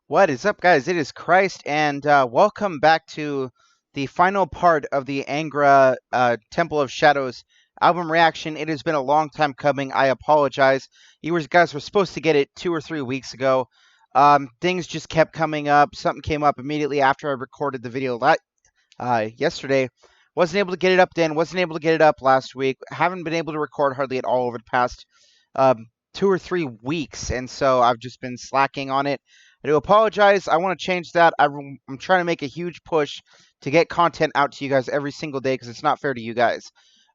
What is up, guys? It is Christ, and welcome back to the final part of the Angra Temple of Shadows album reaction. It has been a long time coming. I apologize. You guys were supposed to get it 2 or 3 weeks ago. Things just kept coming up. Something came up immediately after I recorded the video yesterday. Wasn't able to get it up then. Wasn't able to get it up last week. Haven't been able to record hardly at all over the past um, 2 or 3 weeks, and so I've just been slacking on it. I do apologize. I want to change that. I'm trying to make a huge push to get content out to you guys every single day because it's not fair to you guys.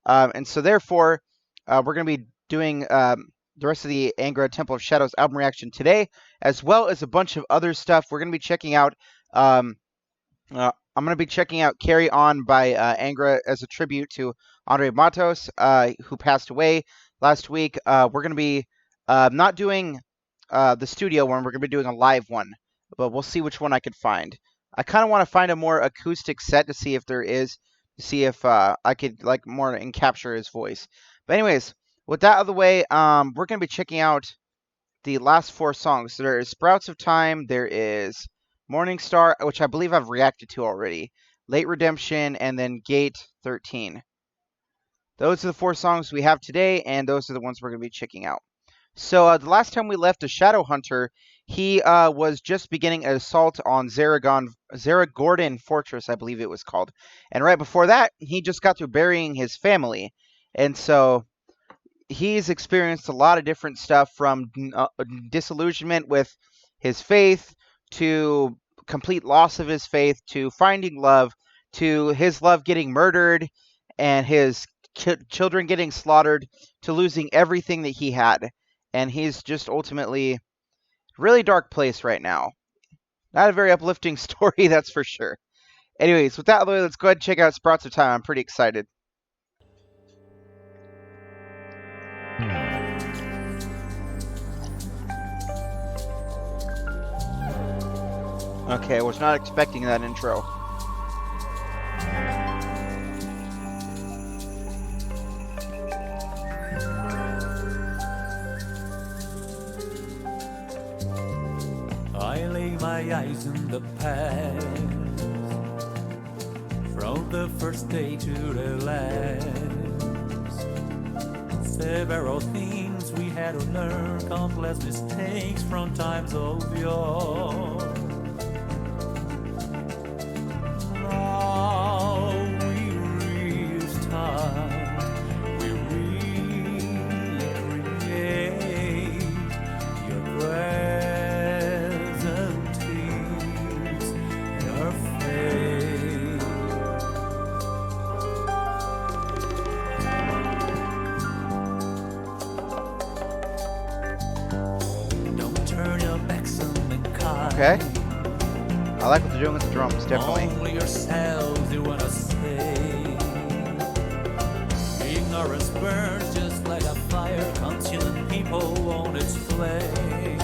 And so therefore, we're going to be doing the rest of the Angra Temple of Shadows album reaction today, as well as a bunch of other stuff. We're going to be checking out. I'm going to be checking out Carry On by Angra as a tribute to Andre Matos, who passed away last week. We're going to be not doing the studio one. We're going to be doing a live one, but we'll see which one I could find. I kind of want to find a more acoustic set to see if there is, to see if I could like more capture his voice. But anyways, with that out of the way, we're going to be checking out the last 4 songs. There is Sprouts of Time, there is Morningstar, which I believe I've reacted to already, Late Redemption, and then Gate 13. Those are the 4 songs we have today, and those are the ones we're going to be checking out. So the last time we left a Shadow Hunter, he was just beginning an assault on Zeragordan Fortress, I believe it was called. And right before that, he just got through burying his family. And so he's experienced a lot of different stuff, from disillusionment with his faith to complete loss of his faith to finding love to his love getting murdered and his children getting slaughtered to losing everything that he had. And he's just ultimately really dark place right now. Not a very uplifting story, that's for sure. Anyways, with that, let's go ahead and check out Sprouts of Time. I'm pretty excited. Okay, I was not expecting that intro. I lay my eyes in the past, from the first day to the last. Several things we had to learn, countless mistakes from times of yore. Now we restart, we recreate your present tears, your face. Don't turn your backs on the kind. Okay. I like what they're doing with the drums, definitely. Only yourselves you wanna say. Ignorance burns just like a fire, consuming people on its flame.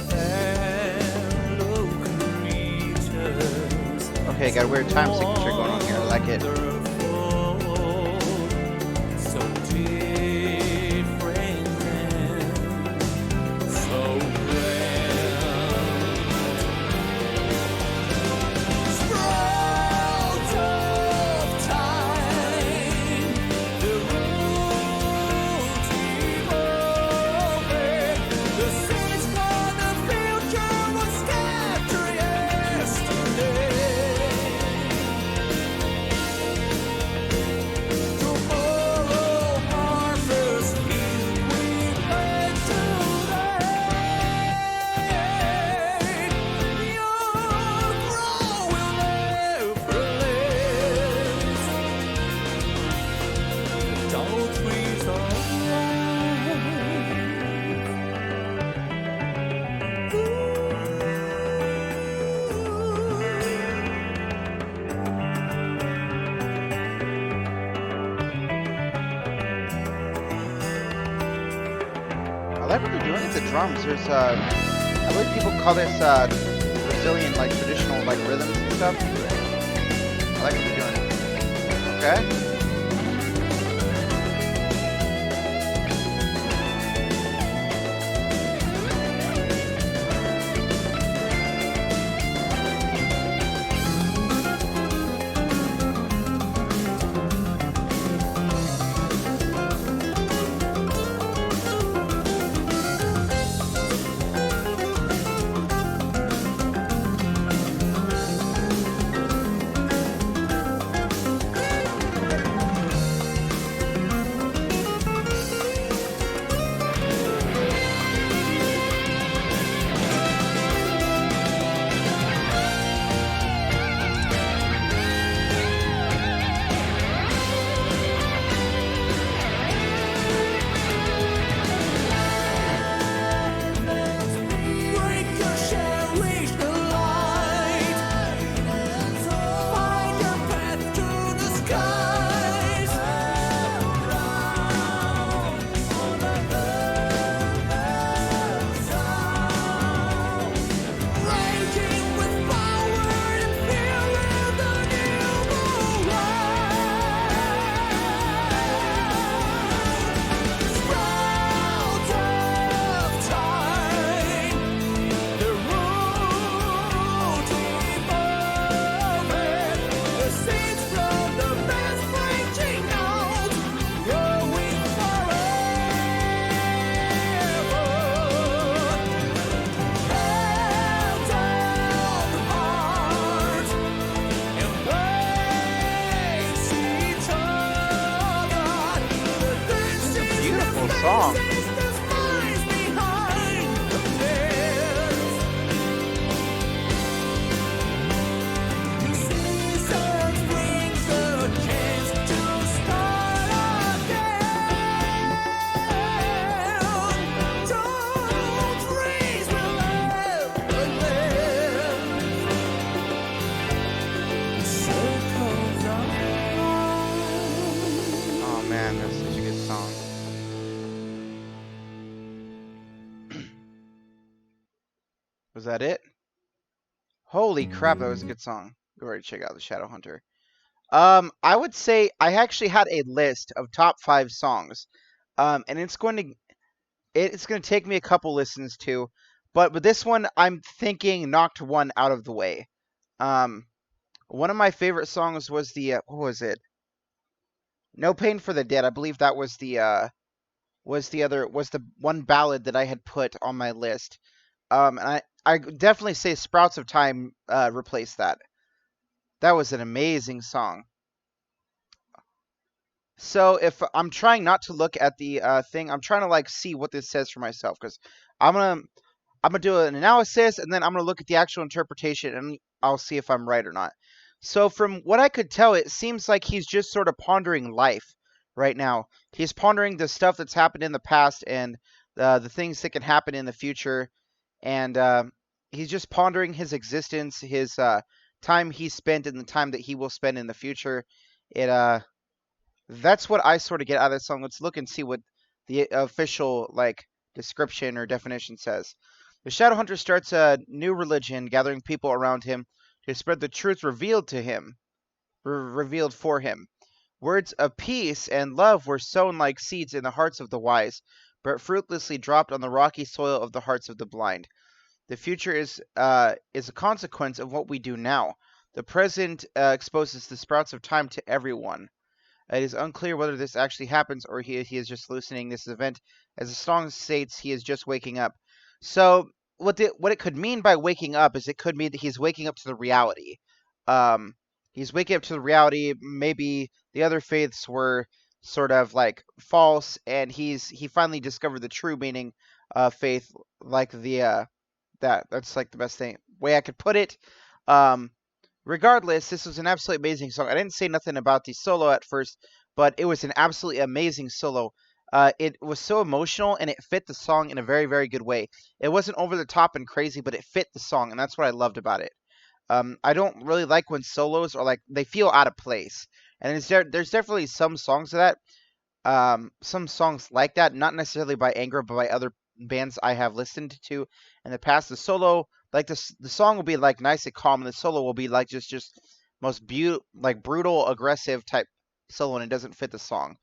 Hello, creatures. Okay, got a weird time signature going on here. I like it. So different and so Sprouts of time, the roots evolving, the seeds for the future was scattered yesterday. Tomorrow harvest is we plant today. Your grow will never last. Tall trees of I like what they're doing with the drums. There's I believe people call this Brazilian like traditional like rhythms and stuff. I like what they're doing. Okay. Was that it? Holy crap, that was a good song. Go ahead and check out the Shadow Hunter. I would say I actually had a list of top 5 songs, and it's going to take me a couple listens to, but with this one, I'm thinking knocked one out of the way. Um, One of my favorite songs was the what was it? No Pain for the Dead. I believe that was the one ballad that I had put on my list. And I definitely say Sprouts of Time replaced that. That was an amazing song. So if I'm trying not to look at the thing, I'm trying to like see what this says for myself because I'm gonna I'm gonna do an analysis and then I'm gonna look at the actual interpretation and I'll see if I'm right or not. So from what I could tell, it seems like he's just sort of pondering life right now. He's pondering the stuff that's happened in the past and the things that can happen in the future, and he's just pondering his existence, his time he spent, and the time that he will spend in the future. It That's what I sort of get out of this song. Let's look and see what the official like description or definition says. The Shadowhunter starts a new religion, gathering people around him to spread the truth revealed to him, revealed for him. Words of peace and love were sown like seeds in the hearts of the wise, but fruitlessly dropped on the rocky soil of the hearts of the blind. The future is a consequence of what we do now. The present exposes the sprouts of time to everyone. It is unclear whether this actually happens or he is just hallucinating this event. As the song states, he is just waking up. So what it could mean by waking up is it could mean that he's waking up to the reality. Um, he's waking up to the reality. Maybe the other faiths were sort of like false, and he finally discovered the true meaning of faith, like that's like the best thing way I could put it. Um, Regardless, this was an absolutely amazing song. I didn't say nothing about the solo at first, but it was an absolutely amazing solo. It was so emotional and it fit the song in a very, very good way. It wasn't over the top and crazy, but it fit the song, and that's what I loved about it. I don't really like when solos are like they feel out of place, and there's definitely some songs of that, some songs like that, not necessarily by Angra, but by other bands I have listened to in the past. The solo, like the song will be like nice and calm, and the solo will be like just most like brutal, aggressive type solo, and it doesn't fit the song.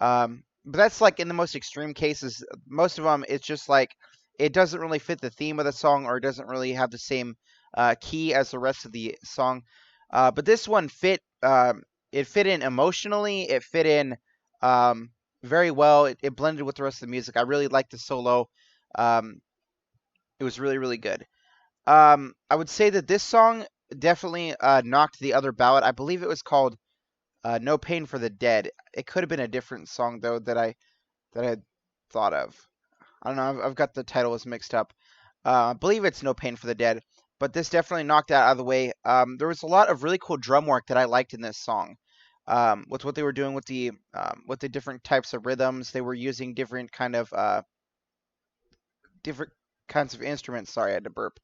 But that's like in the most extreme cases. Most of them, it's just like it doesn't really fit the theme of the song, or it doesn't really have the same key as the rest of the song. But this one fit. It fit in emotionally. It fit in um, very well. It blended with the rest of the music. I really liked the solo. Um, it was really really good. I would say that this song definitely knocked the other ballad. I believe it was called "No Pain for the Dead." It could have been a different song though that I had thought of. I don't know. I've got the titles mixed up. I believe it's No Pain for the Dead, but this definitely knocked that out of the way. There was a lot of really cool drum work that I liked in this song. With what they were doing with the different types of rhythms, they were using different kinds of instruments. Sorry, I had to burp.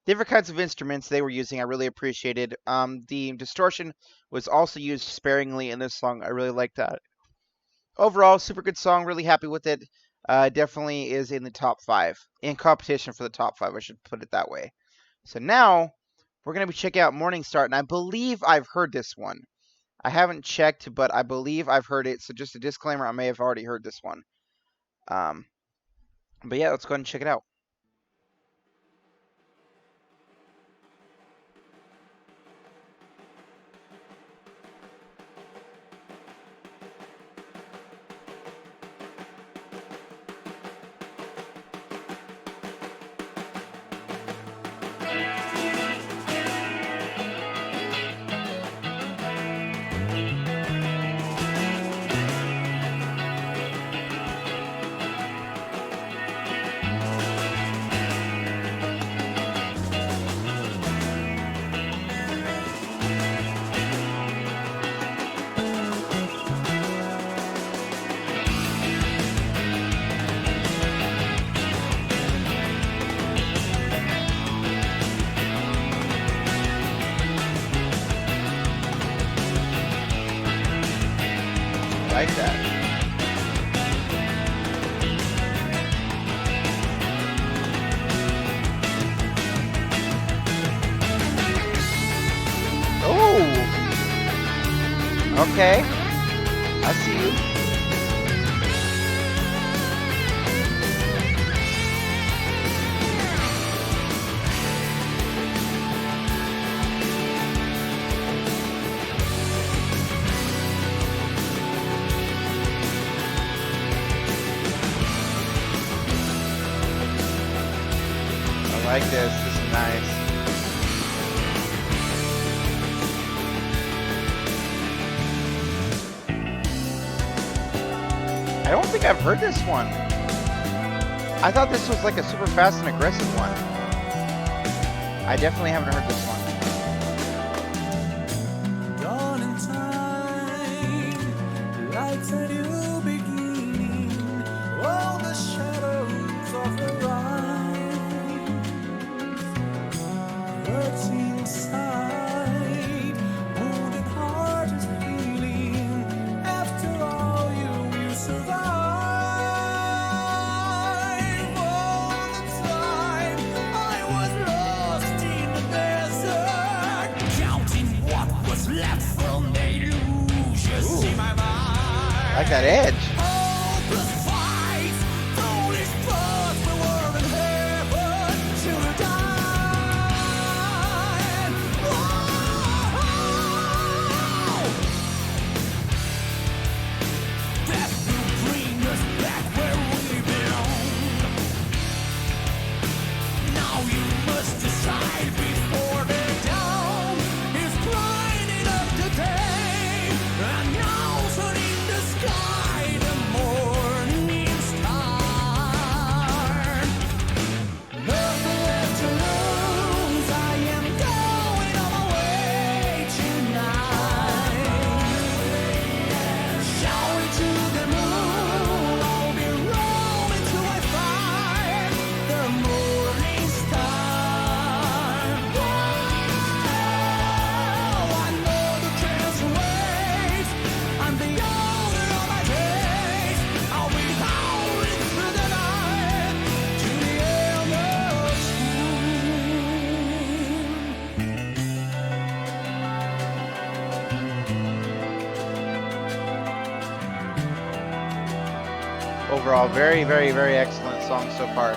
Different kinds of instruments they were using, I really appreciated. The distortion was also used sparingly in this song. I really liked that. Overall, super good song. Really happy with it. Definitely is in the top 5. In competition for the top 5, I should put it that way. So now, we're going to be checking out Morningstar, and I believe I've heard this one. I haven't checked, but I believe I've heard it, so just a disclaimer, I may have already heard this one. Um, but yeah, let's go ahead and check it out. Like that. Okay, I see you. I like this. This is nice. I don't think I've heard this one. I thought this was like a super fast and aggressive one. I definitely haven't heard this one. Dawn in time, lights a new beginning. All the shadows of the rise, hurts inside, wounded heart is healing. After all, you will survive. All the time I was lost in the desert, counting what was left from the illusions in my mind. I like that edge. Hopeless fights, foolish thoughts, we were in heaven till we died. Whoa! Death will bring us back where we belong. Now you must decide before the dawn is blinding up the day. Announcing in the sky the morning star. Nothing left to lose. I am going on my way tonight. Shall we to the moon? I'll be roaming till I find the morning star. Whoa, I know the trails waits. I'm the owner of my days. I'll be howling through the night to the end of Overall, very, very, very excellent song so far.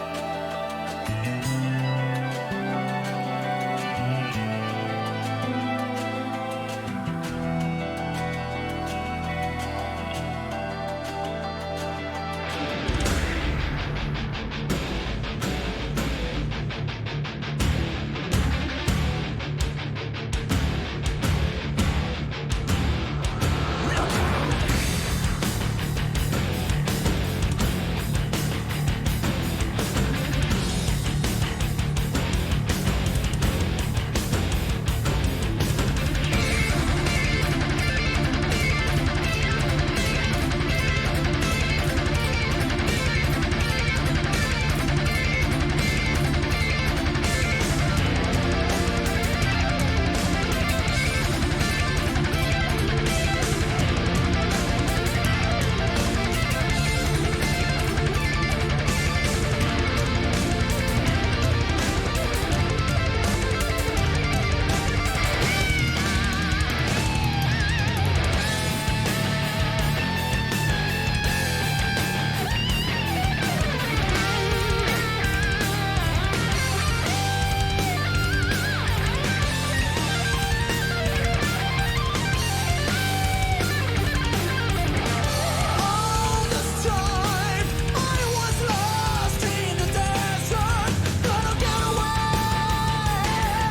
all this time I was lost in the desert, gonna get away.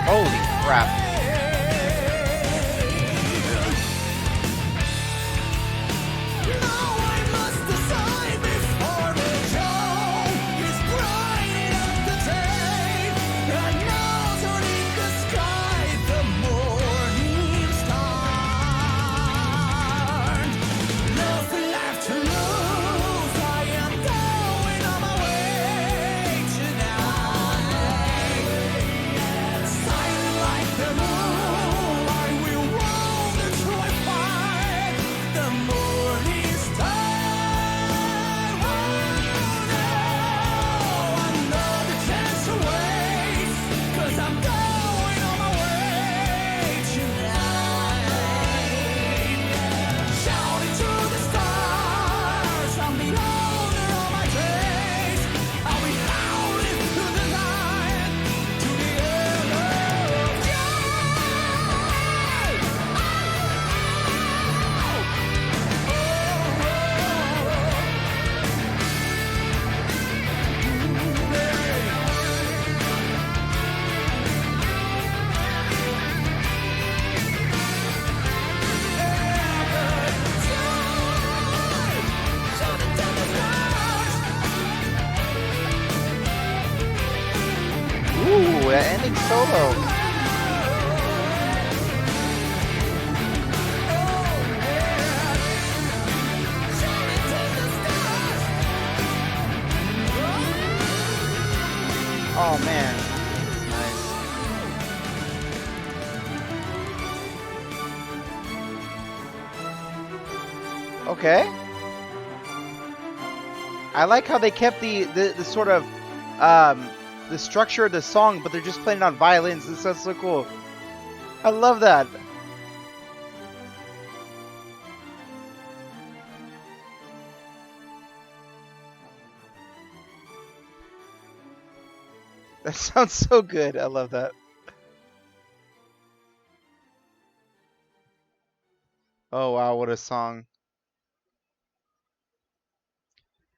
Holy crap. Now I must decide before the dawn is bright up the day. Announcing in the sky the morning star. Nothing left to lose. I am going on my way tonight. Silent like the that ending solo. Oh man. Nice. Okay. I like how they kept the sort of the structure of the song, but they're just playing on violins. This sounds so cool. I love that. That sounds so good. I love that. Oh wow, what a song.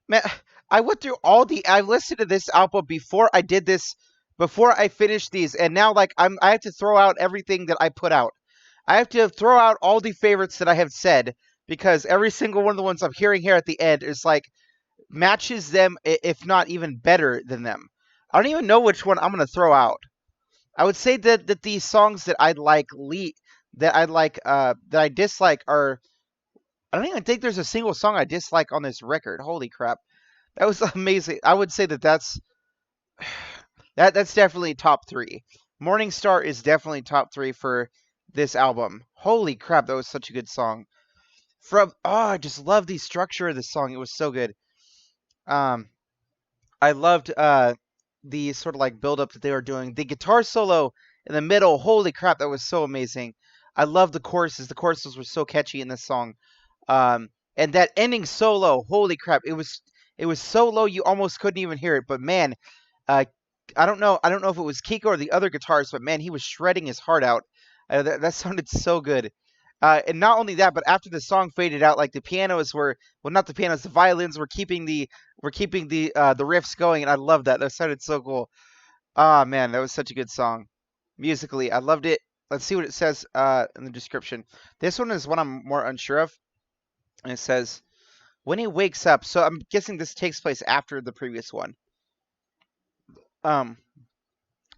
Man, I went through I listened to this album before I did this, before I finished these, and now like I have to throw out everything that I put out. I have to throw out all the favorites that I have said because every single one of the ones I'm hearing here at the end is like matches them, if not even better than them. I don't even know which one I'm gonna throw out. I would say that these songs that that I dislike are. I don't even think there's a single song I dislike on this record. Holy crap, that was amazing. I would say that's that's definitely top three. Morningstar is definitely top three for this album. Holy crap, that was such a good song. I just love the structure of the song. It was so good. Um, I loved the sort of like build up that they were doing. The guitar solo in the middle, holy crap, that was so amazing. I love the choruses. The choruses were so catchy in this song. And that ending solo, holy crap, it was so low you almost couldn't even hear it. But man, uh, I don't know if it was Kiko or the other guitarist, but man, he was shredding his heart out. That sounded so good. And not only that, but after the song faded out, like the pianos were, well, not the pianos, the violins were keeping the riffs going, and I love that. That sounded so cool. Ah, man, that was such a good song. Musically, I loved it. Let's see what it says in the description. This one is one I'm more unsure of, and it says when he wakes up. So I'm guessing this takes place after the previous one. Um,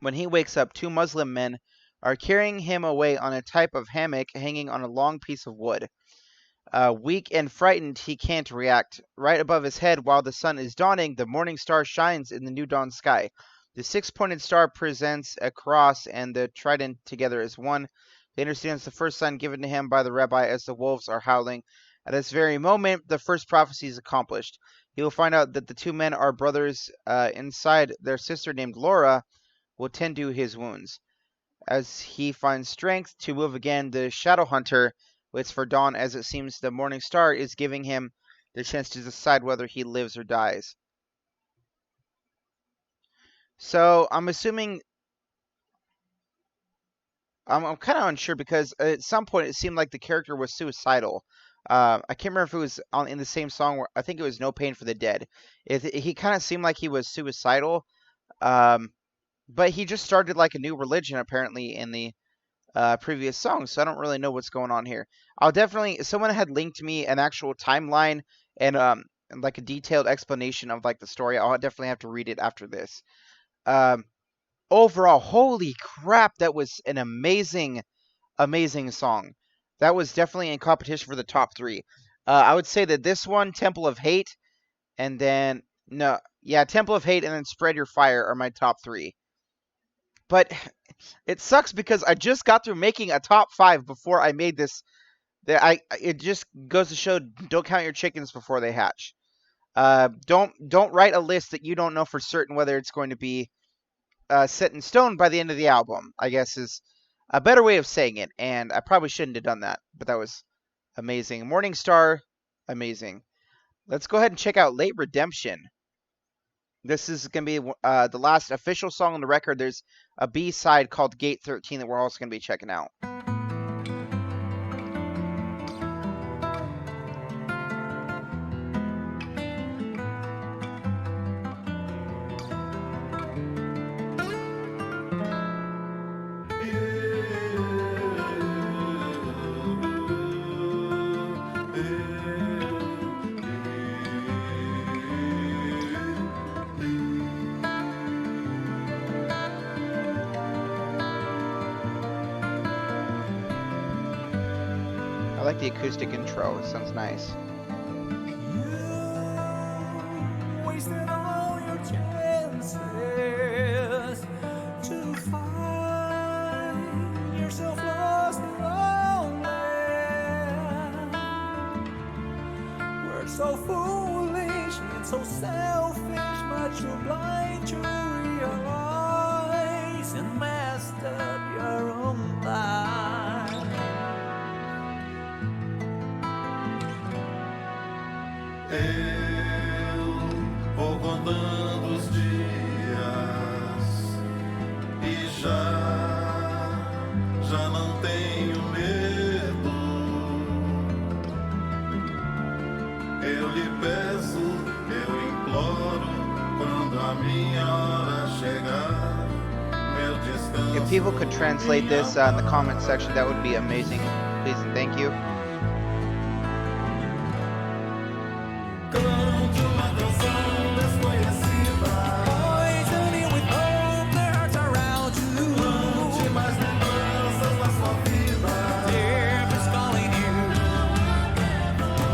when he wakes up, two Muslim men are carrying him away on a type of hammock hanging on a long piece of wood. Weak and frightened, he can't react. Right above his head, while the sun is dawning, the morning star shines in the new dawn sky. The six-pointed star presents a cross and the trident together as one. He understands the first sign given to him by the rabbi as the wolves are howling. At this very moment, the first prophecy is accomplished. He will find out that the two men are brothers. Inside, their sister named Laura will tend to his wounds. As he finds strength to move again, the Shadow Hunter waits for dawn as it seems the Morning Star is giving him the chance to decide whether he lives or dies. So I'm assuming I'm kind of unsure because at some point it seemed like the character was suicidal. I can't remember if it was in the same song. Where, I think it was "No Pain for the Dead." He kind of seemed like he was suicidal, um, but he just started like a new religion apparently in the previous songs, so I don't really know what's going on here. I'll definitely someone had linked me an actual timeline and like a detailed explanation of like the story. I'll definitely have to read it after this. Um, Overall, holy crap, that was an amazing song. That was definitely in competition for the top three. I would say that this one, Temple of Hate, and then no, yeah, Temple of Hate, and then Spread Your Fire are my top three. But it sucks because I just got through making a top five before I made this. It just goes to show don't count your chickens before they hatch. Don't write a list that you don't know for certain whether it's going to be set in stone by the end of the album. I guess is a better way of saying it, and I probably shouldn't have done that, but that was amazing. Morningstar, amazing. Let's go ahead and check out Late Redemption. This is going to be the last official song on the record. There's a B side called Gate 13 that we're also going to be checking out. like the acoustic intro. It sounds nice. You wasted all your chances to find yourself lost and lonely. We're so foolish and so selfish, but you're blind to realize and messed up your own life. Eu vou contando os dias e já não tenho medo. Eu lhe peço, eu imploro, quando a minha hora chegar, meu descanso. If people could translate this in the comment section, that would be amazing. Please and thank you. Canto uma canção desconhecida. Poisoning with hope, their hearts around you. Plante mais lembranças na sua vida. Death is calling you.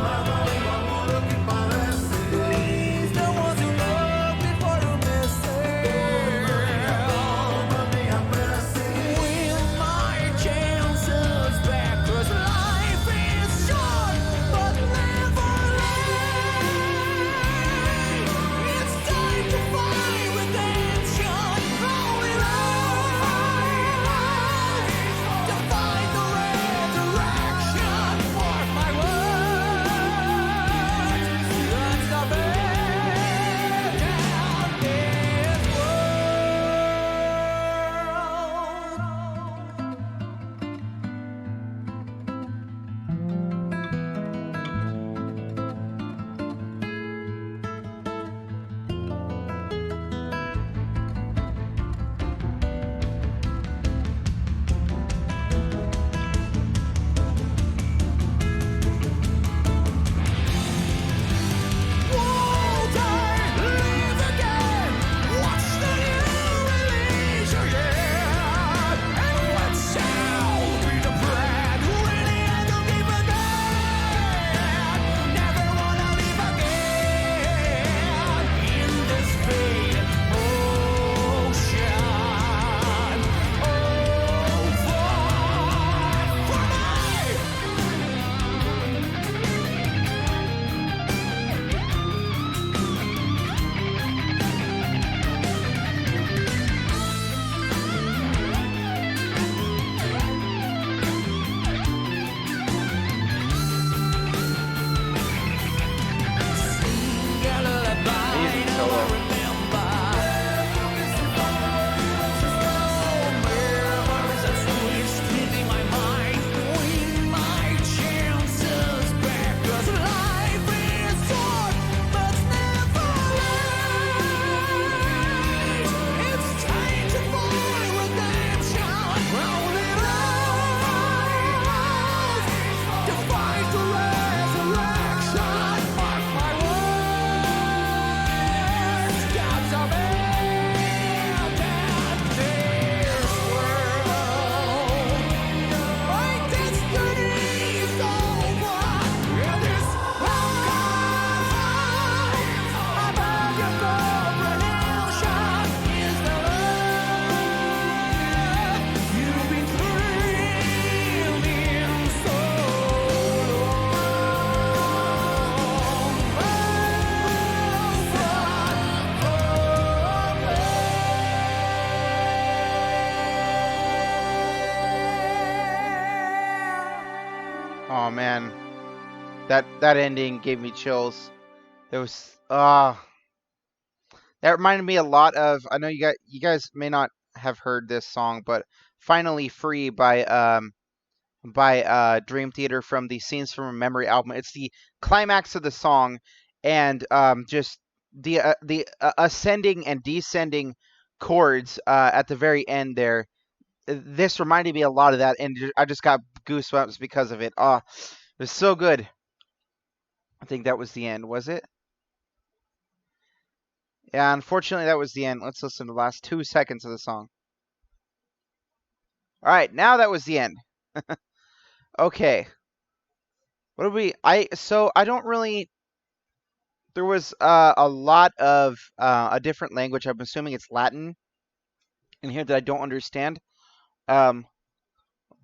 Nada além do amor é o que parece. Please, the ones you love before you miss Toma minha prece. it. Win my chances back, 'cause life is short, but never late. It's time to find redemption. Rolling on. To find the resurrection. Mark my words. That's the best down this world. Won't I live again? What's the new release? Yeah, and what shall be the brand? Really, I don't give a damn. Never wanna live again in this faded ocean. Oh, for me. Amazing solo. To fight the resurrection, mark my words. God's a man that this world. My destiny is over. It is life. Above your comprehension is the love you've been dreaming so Oh man, that ending gave me chills. There was that reminded me a lot of. I know you guys may not have heard this song, but "Finally Free" by Dream Theater from the Scenes from a Memory album. It's the climax of the song, and just the ascending and descending chords at the very end there. This reminded me a lot of that, and I just got goosebumps because of it. It was so good. I think that was the end, was it? Yeah, unfortunately, that was the end. Let's listen to the last 2 seconds of the song. All right, now that was the end. Okay. What do we? I don't really. There was a lot of a different language. I'm assuming it's Latin in here that I don't understand. Um,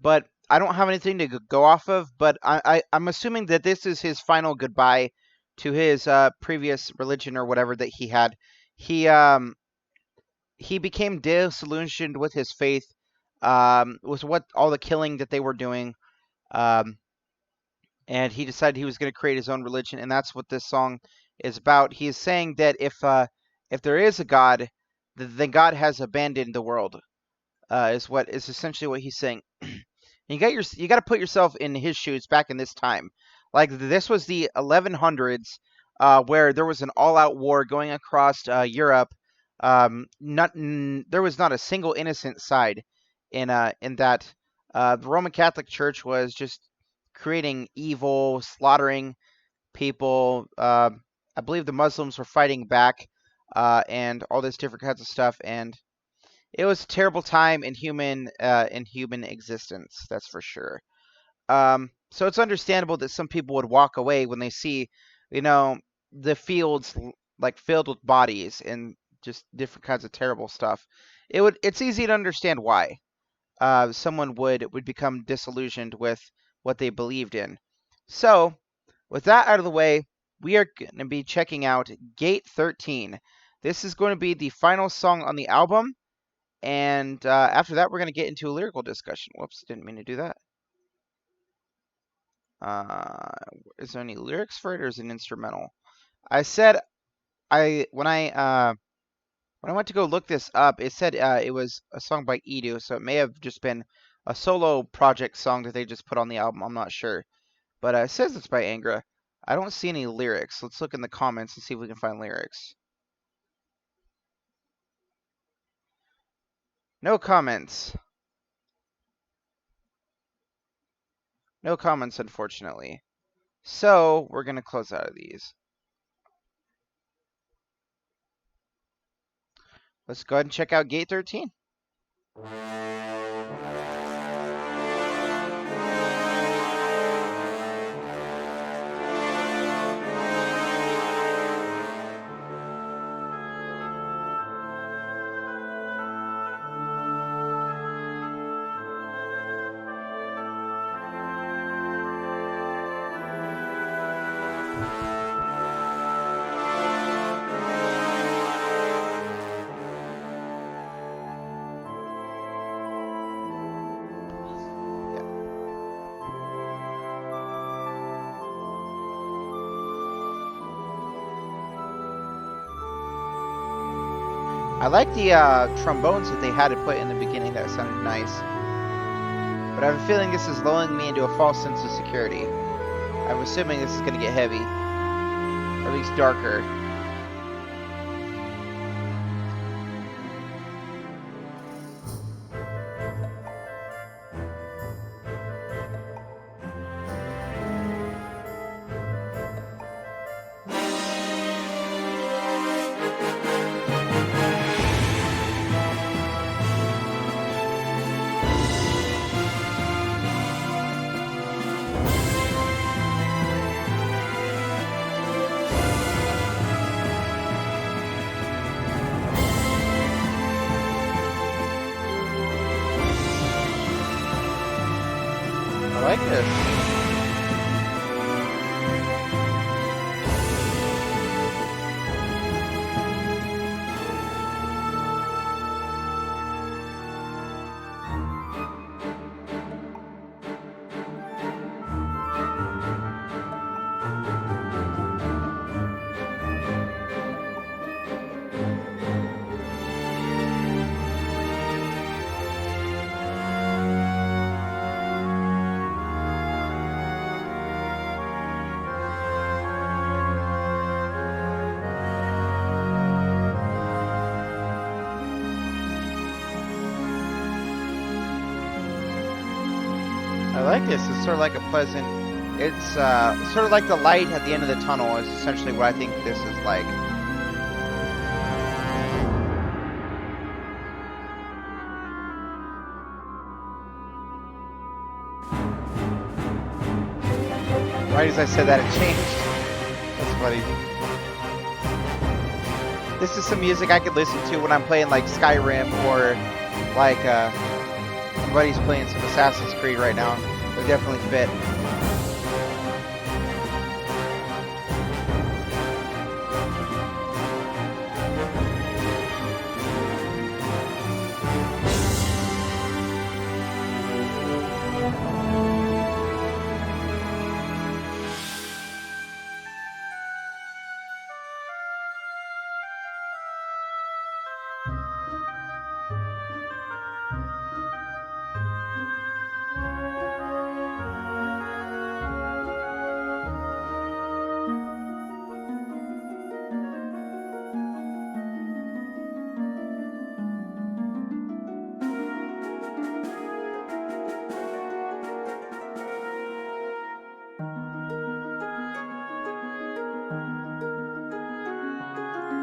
but I don't have anything to go off of. But I'm assuming that this is his final goodbye to his previous religion or whatever that he had. He um he became disillusioned with his faith, with what all the killing that they were doing, um, and he decided he was going to create his own religion, and that's what this song is about. He is saying that if there is a God, then God has abandoned the world. Is what is essentially what he's saying. You got to put yourself in his shoes back in this time. Like this was the 1100s, where there was an all-out war going across Europe. There was not a single innocent side in that. The Roman Catholic Church was just creating evil, slaughtering people. I believe the Muslims were fighting back, and all this different kinds of stuff. And it was a terrible time in human existence. That's for sure. So it's understandable that some people would walk away when they see, you know, the fields like filled with bodies and just different kinds of terrible stuff. It's easy to understand why someone would become disillusioned with what they believed in. So, with that out of the way, we are going to be checking out Gate 13. This is going to be the final song on the album, and after that, we're going to get into a lyrical discussion. Whoops, didn't mean to do that. Uh, is there any lyrics for it, or is it an instrumental? I said I when I went to go look this up, it said it was a song by Edu, so it may have just been a solo project song that they just put on the album. I'm not sure, but it says it's by Angra. I don't see any lyrics. Let's look in the comments and see if we can find lyrics. No comments. No comments, unfortunately. So we're gonna close out of these. Let's go ahead and check out Gate 13. I like the trombones that they had to put in the beginning. That sounded nice. But I have a feeling this is lulling me into a false sense of security. I'm assuming this is going to get heavy. Or at least darker. I like this. I like this. It's sort of like a pleasant. It's sort of like the light at the end of the tunnel is essentially what I think this is like. Right as I said that, it changed. That's funny. This is some music I could listen to when I'm playing like Skyrim or like my buddy's playing some Assassin's Creed right now. It would definitely fit.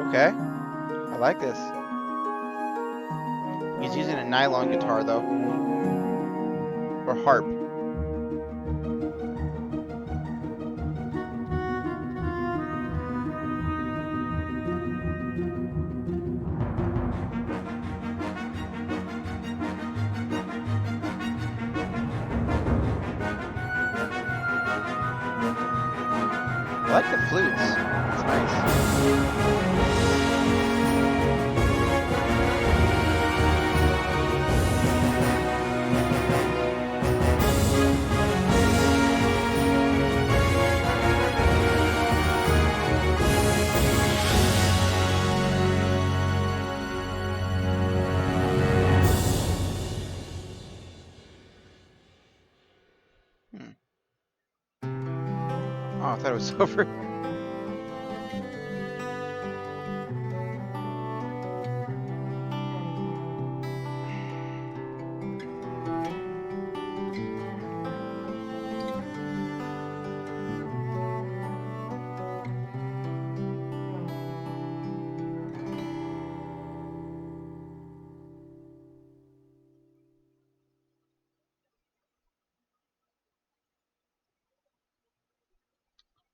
Okay, I like this. He's using a nylon guitar though, or harp. I like the flutes. It's nice. Hmm. Oh, I thought it was over.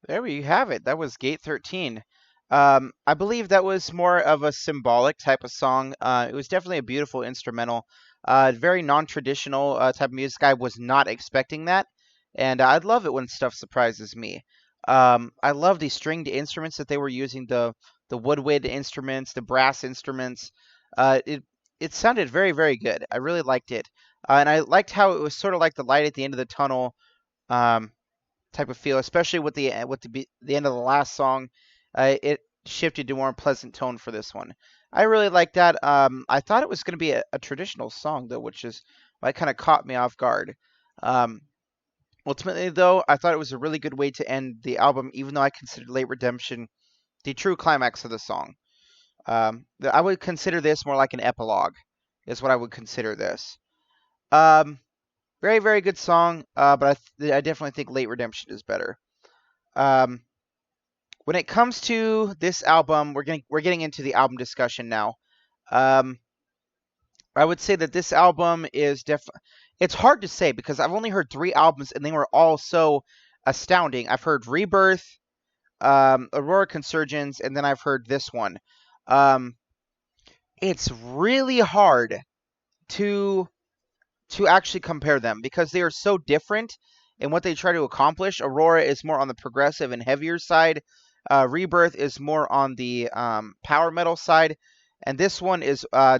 There we have it. That was Gate 13. I believe that was more of a symbolic type of song. It was definitely a beautiful instrumental, very non-traditional type of music. I was not expecting that, and I love it when stuff surprises me. I love the stringed instruments that they were using, the woodwind instruments, the brass instruments. It sounded very, very good. I really liked it, and I liked how it was sort of like the light at the end of the tunnel. Um, Type of feel, especially with the end of the last song. It shifted to a more pleasant tone for this one. I really like that. I thought it was going to be a traditional song though, which is why it kind of caught me off guard. Um, Ultimately, though, I thought it was a really good way to end the album, even though I considered Late Redemption the true climax of the song. I would consider this more like an epilogue, is what I would consider this. Um, Very, very good song, but I definitely think Late Redemption is better. Um, when it comes to this album, we're getting into the album discussion now. Um, I would say that this album is it's hard to say because I've only heard 3 albums and they were all so astounding. I've heard Rebirth, Aurora Consurgence, and then I've heard this one. Um, it's really hard to actually compare them because they are so different in what they try to accomplish. Aurora is more on the progressive and heavier side. Rebirth is more on the power metal side, and this one is a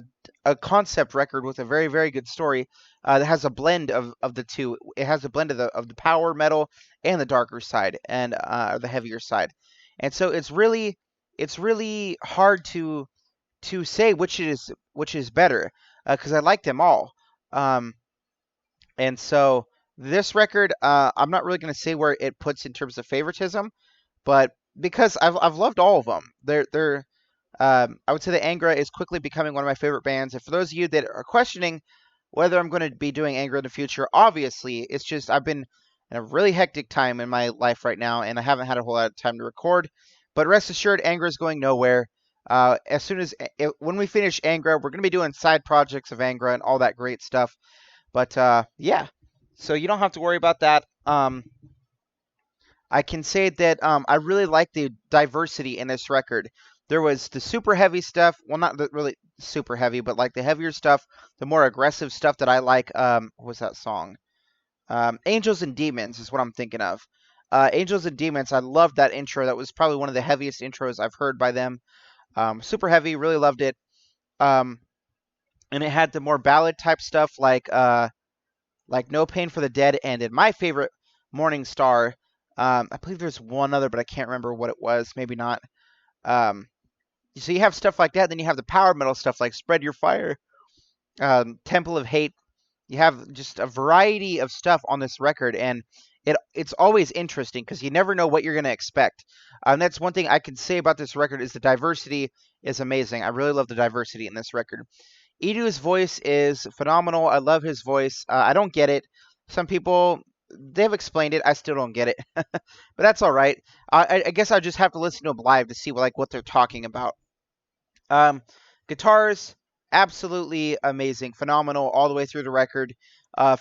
concept record with a very, very good story that has a blend of the two. It has a blend of the power metal and the darker side and the heavier side, and so it's really hard to say which is better because I like them all. Um, and so this record, I'm not really going to say where it puts in terms of favoritism, but because I've loved all of them, I would say that Angra is quickly becoming one of my favorite bands. And for those of you that are questioning whether I'm going to be doing Angra in the future, obviously it's just I've been in a really hectic time in my life right now, and I haven't had a whole lot of time to record. But rest assured, Angra is going nowhere. As soon as when we finish Angra, we're going to be doing side projects of Angra and all that great stuff. But yeah, so you don't have to worry about that. I can say that I really like the diversity in this record. There was the super heavy stuff, well, not the really super heavy, but like the heavier stuff, the more aggressive stuff that I like. What was that song? Angels and Demons is what I'm thinking of. Angels and Demons, I loved that intro. That was probably one of the heaviest intros I've heard by them. Super heavy, really loved it. Um, and it had the more ballad type stuff like No Pain for the Dead, and in my favorite, Morningstar. I believe there's one other, but I can't remember what it was. Maybe not. Um, so you have stuff like that. Then you have the power metal stuff like Spread Your Fire, Temple of Hate. You have just a variety of stuff on this record, and it's always interesting because you never know what you're going to expect. And that's one thing I can say about this record is the diversity is amazing. I really love the diversity in this record. Edu's voice is phenomenal. I love his voice. I don't get it. Some people they've explained it. I still don't get it, but that's all right. I guess I just have to listen to them live to see what they're talking about. Um, Guitars, absolutely amazing, phenomenal all the way through the record.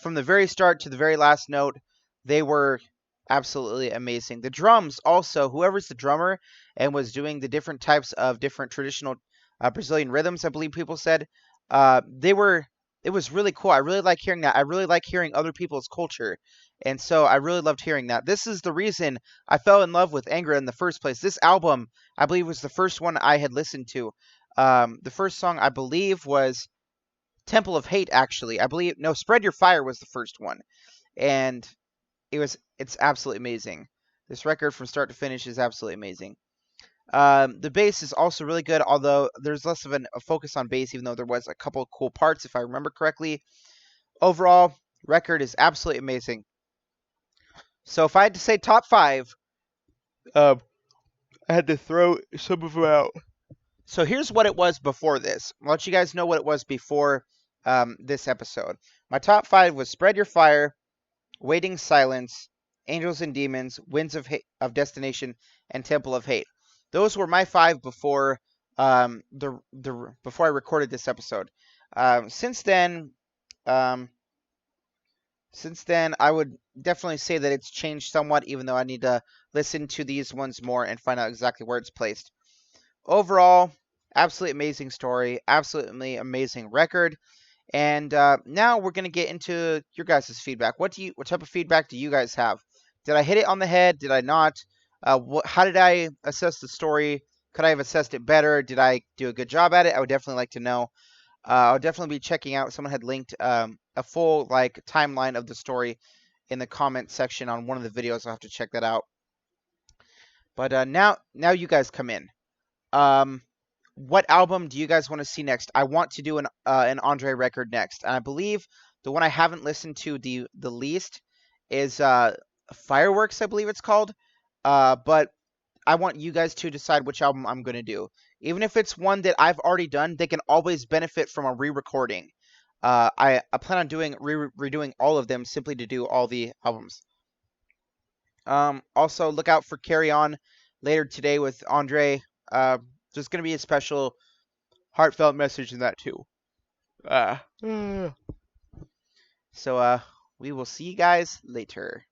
From the very start to the very last note, they were absolutely amazing. The drums also, whoever's the drummer and was doing the different types of different traditional Brazilian rhythms, I believe people said, they were. It was really cool. I really like hearing that. I really like hearing other people's culture. And so I really loved hearing that. This is the reason I fell in love with Angra in the first place. This album, I believe, was the first one I had listened to. The first song I believe was Temple of Hate. Actually, I believe no, Spread Your Fire was the first one, and it's absolutely amazing. This record from start to finish is absolutely amazing. The bass is also really good, although there's less of a focus on bass, even though there was a couple of cool parts, if I remember correctly. Overall, record is absolutely amazing. So if I had to say top five, um, I had to throw some of them out. So here's what it was before this. I'll let you guys know what it was before this episode. My top five was Spread Your Fire, Waiting Silence, Angels and Demons, Winds of Destination, and Temple of Hate. Those were my five before before I recorded this episode. Since then, um, I would definitely say that it's changed somewhat, even though I need to listen to these ones more and find out exactly where it's placed. Overall, absolutely amazing story, absolutely amazing record. And now we're gonna get into your guys' feedback. What type of feedback do you guys have? Did I hit it on the head? Did I not? How did I assess the story? Could I have assessed it better? Did I do a good job at it? I would definitely like to know. I'll definitely be checking out. Someone had linked a full like timeline of the story in the comment section on one of the videos. I'll have to check that out. But now you guys come in. Um, what album do you guys want to see next? I want to do an Andre record next, and I believe the one I haven't listened to the least is Fireworks, I believe it's called. But I want you guys to decide which album I'm gonna do. Even if it's one that I've already done, they can always benefit from a re-recording. I plan on doing redoing all of them simply to do all the albums. Also, look out for Carry On later today with Andre. There's going to be a special heartfelt message in that too. Uh, so, we will see you guys later.